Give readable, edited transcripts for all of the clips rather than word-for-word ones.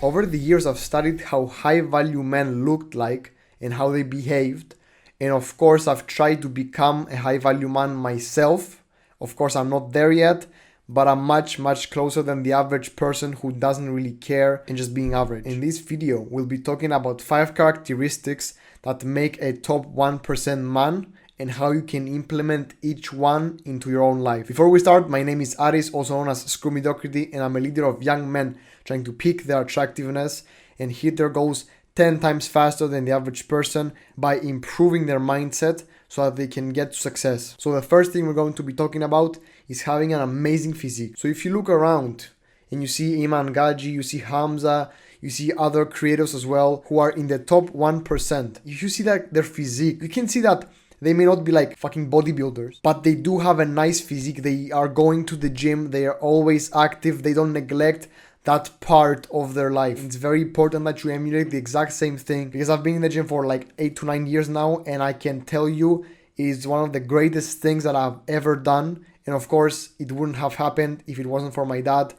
Over the years, I've studied how high value men looked like and how they behaved. And of course, I've tried to become a high value man myself. Of course, I'm not there yet, but I'm much closer than the average person who doesn't really care and just being average. In this video, we'll be talking about 5 characteristics that make a top 1% man and how you can implement each one into your own life. Before we start, my name is Aris, also known as Screw Mediocrity, and I'm a leader of young men trying to peak their attractiveness and hit their goals 10 times faster than the average person by improving their mindset so that they can get to success. So the first thing we're going to be talking about is having an amazing physique. So if you look around and you see Iman Gaji, you see Hamza, you see other creators as well who are in the top 1%. If you see that their physique, you can see that they may not be like fucking bodybuilders, but they do have a nice physique. They are going to the gym. They are always active. They don't neglect that part of their life. It's very important that you emulate the exact same thing, because I've been in the gym for like 8 to 9 years now, and I can tell you it's one of the greatest things that I've ever done. And of course, it wouldn't have happened if it wasn't for my dad,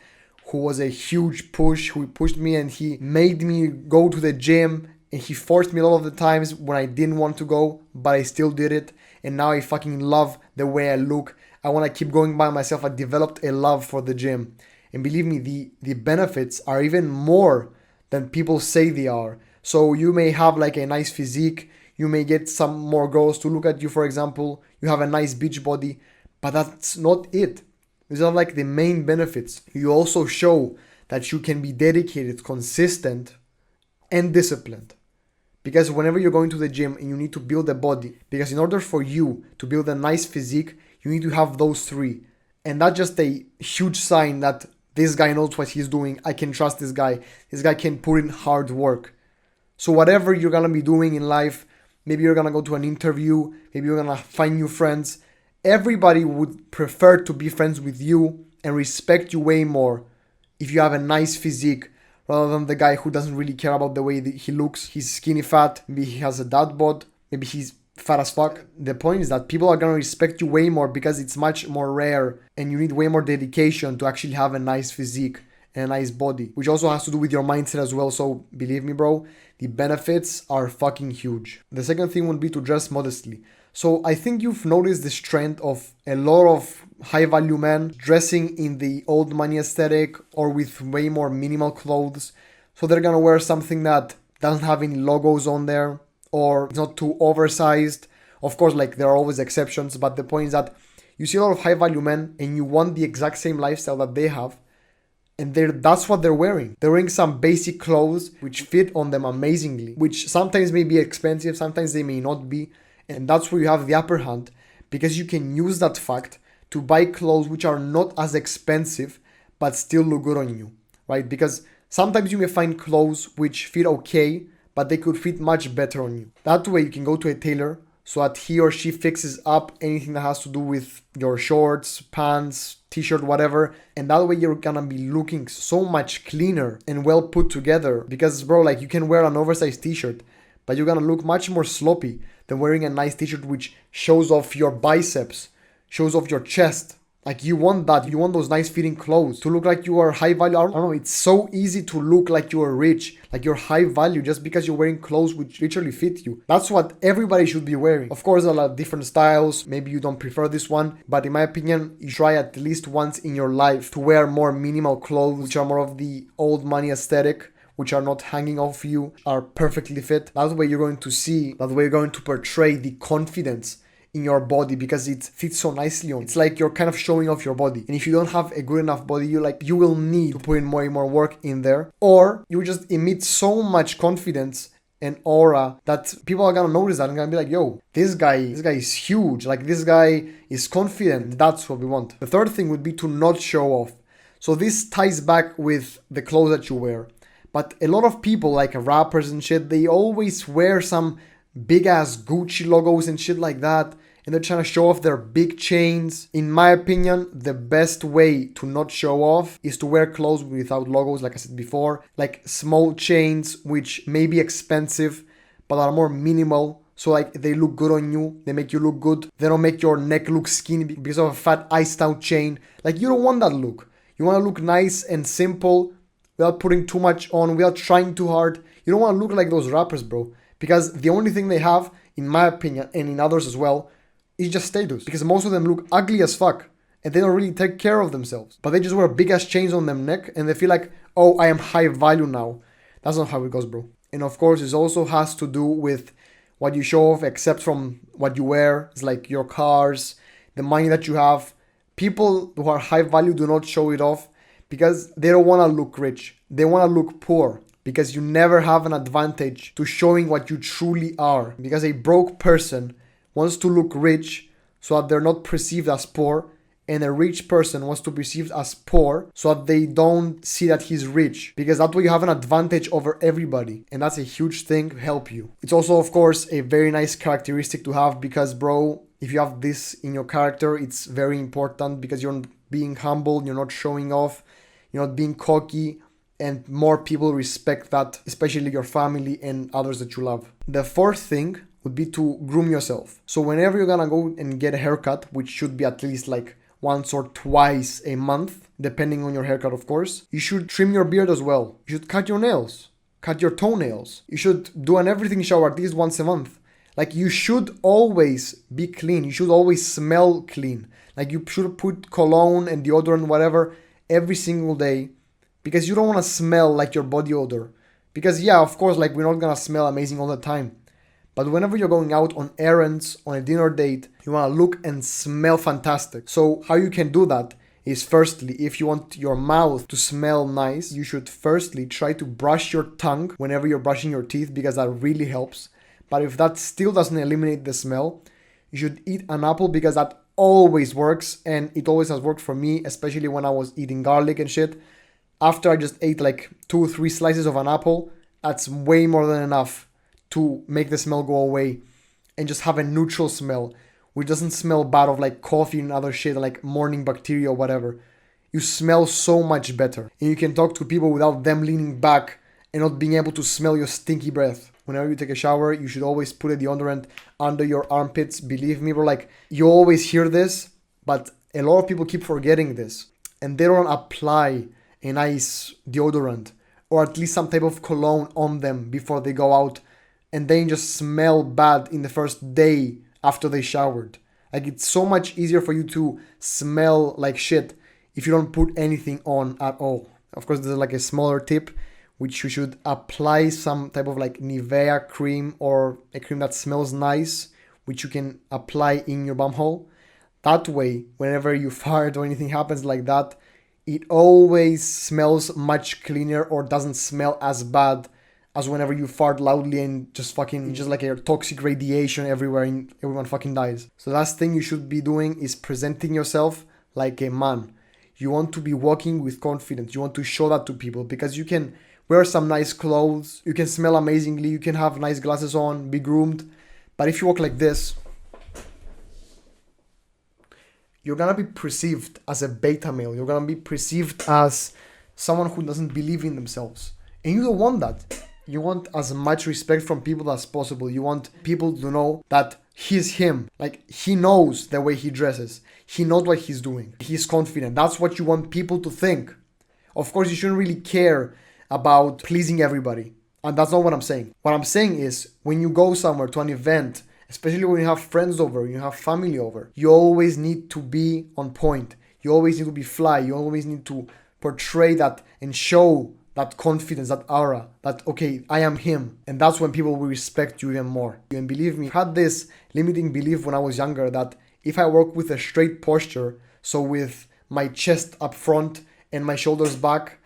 who was a huge push, who pushed me and he made me go to the gym. And he forced me a lot of the times when I didn't want to go, but I still did it. And now I fucking love the way I look. I want to keep going by myself. I developed a love for the gym. And believe me, the benefits are even more than people say they are. So you may have like a nice physique. You may get some more girls to look at you, for example. You have a nice beach body. But that's not it. These are like the main benefits. You also show that you can be dedicated, consistent, and disciplined. Because whenever you're going to the gym and you need to build a body, because in order for you to build a nice physique, you need to have those 3. And that's just a huge sign that this guy knows what he's doing. I can trust this guy. This guy can put in hard work. So whatever you're going to be doing in life, maybe you're going to go to an interview, maybe you're going to find new friends. Everybody would prefer to be friends with you and respect you way more if you have a nice physique, rather than the guy who doesn't really care about the way that he looks. He's skinny fat, maybe he has a dad bod, maybe he's fat as fuck. The point is that people are gonna respect you way more because it's much more rare and you need way more dedication to actually have a nice physique and a nice body, which also has to do with your mindset as well. So believe me, bro, the benefits are fucking huge. The second thing would be to dress modestly. So I think you've noticed this trend of a lot of high value men dressing in the old money aesthetic or with way more minimal clothes. So they're gonna wear something that doesn't have any logos on there or it's not too oversized. Of course, like there are always exceptions, but the point is that you see a lot of high value men and you want the exact same lifestyle that they have. And that's what they're wearing. They're wearing some basic clothes which fit on them amazingly, which sometimes may be expensive, sometimes they may not be. And that's where you have the upper hand, because you can use that fact to buy clothes which are not as expensive but still look good on you, right? Because sometimes you may find clothes which fit okay, but they could fit much better on you. That way you can go to a tailor so that he or she fixes up anything that has to do with your shorts, pants, t-shirt, whatever. And that way you're gonna be looking so much cleaner and well put together. Because bro, like you can wear an oversized t-shirt, but you're gonna look much more sloppy than wearing a nice t-shirt which shows off your biceps, shows off your chest. Like you want that, you want those nice fitting clothes to look like you are high value. I don't know, it's so easy to look like you are rich, like you're high value just because you're wearing clothes which literally fit you. That's what everybody should be wearing. Of course, there are different styles, maybe you don't prefer this one, but in my opinion, you try at least once in your life to wear more minimal clothes, which are more of the old money aesthetic, which are not hanging off you, are perfectly fit. That way you're going to see, that way you're going to portray the confidence in your body because it fits so nicely on. It's like you're kind of showing off your body. And if you don't have a good enough body, you will need to put in more and more work in there, or you just emit so much confidence and aura that people are gonna notice that and gonna be like, yo, this guy is huge. Like this guy is confident. That's what we want. The third thing would be to not show off. So this ties back with the clothes that you wear. But a lot of people, like rappers and shit, they always wear some big ass Gucci logos and shit like that. And they're trying to show off their big chains. In my opinion, the best way to not show off is to wear clothes without logos, like I said before. Like small chains, which may be expensive, but are more minimal. So like they look good on you. They make you look good. They don't make your neck look skinny because of a fat iced out chain. Like you don't want that look. You want to look nice and simple without putting too much on, without trying too hard. You don't want to look like those rappers, bro. Because the only thing they have, in my opinion, and in others as well, is just status. Because most of them look ugly as fuck. And they don't really take care of themselves. But they just wear big ass chains on their neck and they feel like, oh, I am high value now. That's not how it goes, bro. And of course, it also has to do with what you show off, except from what you wear. It's like your cars, the money that you have. People who are high value do not show it off because they don't want to look rich. They want to look poor because you never have an advantage to showing what you truly are. Because a broke person wants to look rich so that they're not perceived as poor, and a rich person wants to be perceived as poor so that they don't see that he's rich, because that way you have an advantage over everybody, and that's a huge thing to help you. It's also, of course, a very nice characteristic to have because, bro, if you have this in your character, it's very important because you're being humble, you're not showing off, you're not being cocky, and more people respect that, especially your family and others that you love. The fourth thing would be to groom yourself. So whenever you're gonna go and get a haircut, which should be at least like once or twice a month, depending on your haircut, of course, you should trim your beard as well. You should cut your nails, cut your toenails. You should do an everything shower at least once a month. Like, you should always be clean. You should always smell clean. Like, you should put cologne and deodorant, whatever, every single day, because you don't want to smell like your body odor. Because yeah, of course, like, we're not gonna smell amazing all the time. But whenever you're going out on errands, on a dinner date, you want to look and smell fantastic. So how you can do that is, firstly, if you want your mouth to smell nice, you should firstly try to brush your tongue whenever you're brushing your teeth, because that really helps. But if that still doesn't eliminate the smell, you should eat an apple, because that always works, and it always has worked for me, especially when I was eating garlic and shit. After I just ate like 2 or 3 slices of an apple, that's way more than enough to make the smell go away and just have a neutral smell, which doesn't smell bad of like coffee and other shit, like morning bacteria or whatever. You smell so much better, and you can talk to people without them leaning back and not being able to smell your stinky breath. Whenever you take a shower, you should always put a deodorant under your armpits. Believe me, bro, like, you always hear this, but a lot of people keep forgetting this, and they don't apply a nice deodorant or at least some type of cologne on them before they go out, and they just smell bad in the first day after they showered. Like, it's so much easier for you to smell like shit if you don't put anything on at all. Of course, there's like a smaller tip, which you should apply some type of like Nivea cream or a cream that smells nice, which you can apply in your bum hole. That way, whenever you fart or anything happens like that, it always smells much cleaner or doesn't smell as bad as whenever you fart loudly and just fucking, just like a toxic radiation everywhere and everyone fucking dies. So the last thing you should be doing is presenting yourself like a man. You want to be walking with confidence. You want to show that to people, because you can wear some nice clothes, you can smell amazingly, you can have nice glasses on, be groomed. But if you walk like this, you're gonna be perceived as a beta male. You're gonna be perceived as someone who doesn't believe in themselves. And you don't want that. You want as much respect from people as possible. You want people to know that he's him. Like, he knows the way he dresses. He knows what he's doing. He's confident. That's what you want people to think. Of course, you shouldn't really care about pleasing everybody. And that's not what I'm saying. What I'm saying is, when you go somewhere to an event, especially when you have friends over, you have family over, you always need to be on point. You always need to be fly. You always need to portray that and show that confidence, that aura, that, okay, I am him. And that's when people will respect you even more. And believe me, I had this limiting belief when I was younger that if I work with a straight posture, so with my chest up front and my shoulders back,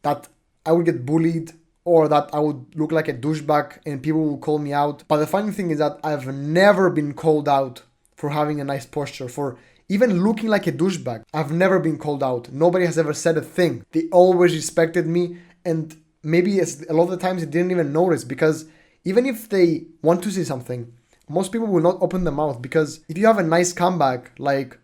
that I would get bullied, or that I would look like a douchebag and people will call me out. But the funny thing is that I've never been called out for having a nice posture, for even looking like a douchebag. I've never been called out. Nobody has ever said a thing. They always respected me, and maybe a lot of the times they didn't even notice, because even if they want to say something, most people will not open their mouth, because if you have a nice comeback, like,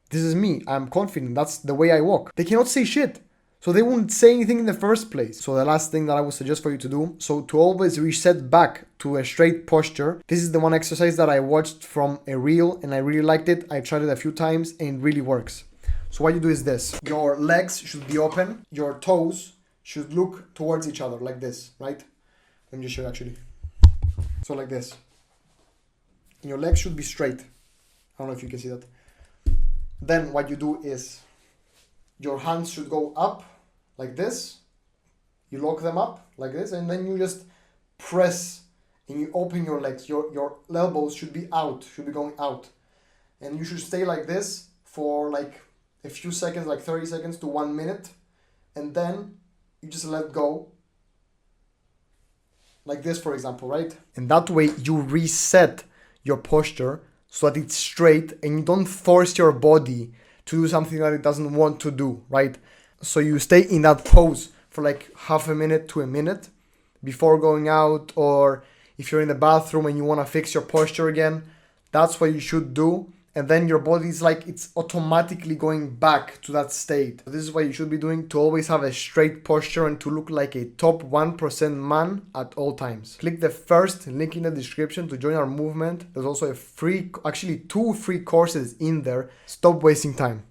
this is me, I'm confident, that's the way I walk, they cannot say shit. So they won't say anything in the first place. So the last thing that I would suggest for you to do, so to always reset back to a straight posture, this is the one exercise that I watched from a reel and I really liked it. I tried it a few times and it really works. So what you do is this. Your legs should be open, your toes should look towards each other like this, right? Let me just show you actually. So like this. And your legs should be straight. I don't know if you can see that. Then what you do is your hands should go up like this. You lock them up like this, and then you just press and you open your legs. Your elbows should be out, should be going out. And you should stay like this for like a few seconds, like 30 seconds to 1 minute. And then you just let go. Like this, for example, right? And that way you reset your posture so that it's straight and you don't force your body to do something that it doesn't want to do, right? So you stay in that pose for like half a minute to a minute before going out, or if you're in the bathroom and you want to fix your posture again, that's what you should do. And then your body is like, it's automatically going back to that state. This is what you should be doing to always have a straight posture and to look like a top 1% man at all times. Click the first link in the description to join our movement. There's also actually 2 free courses in there. Stop wasting time.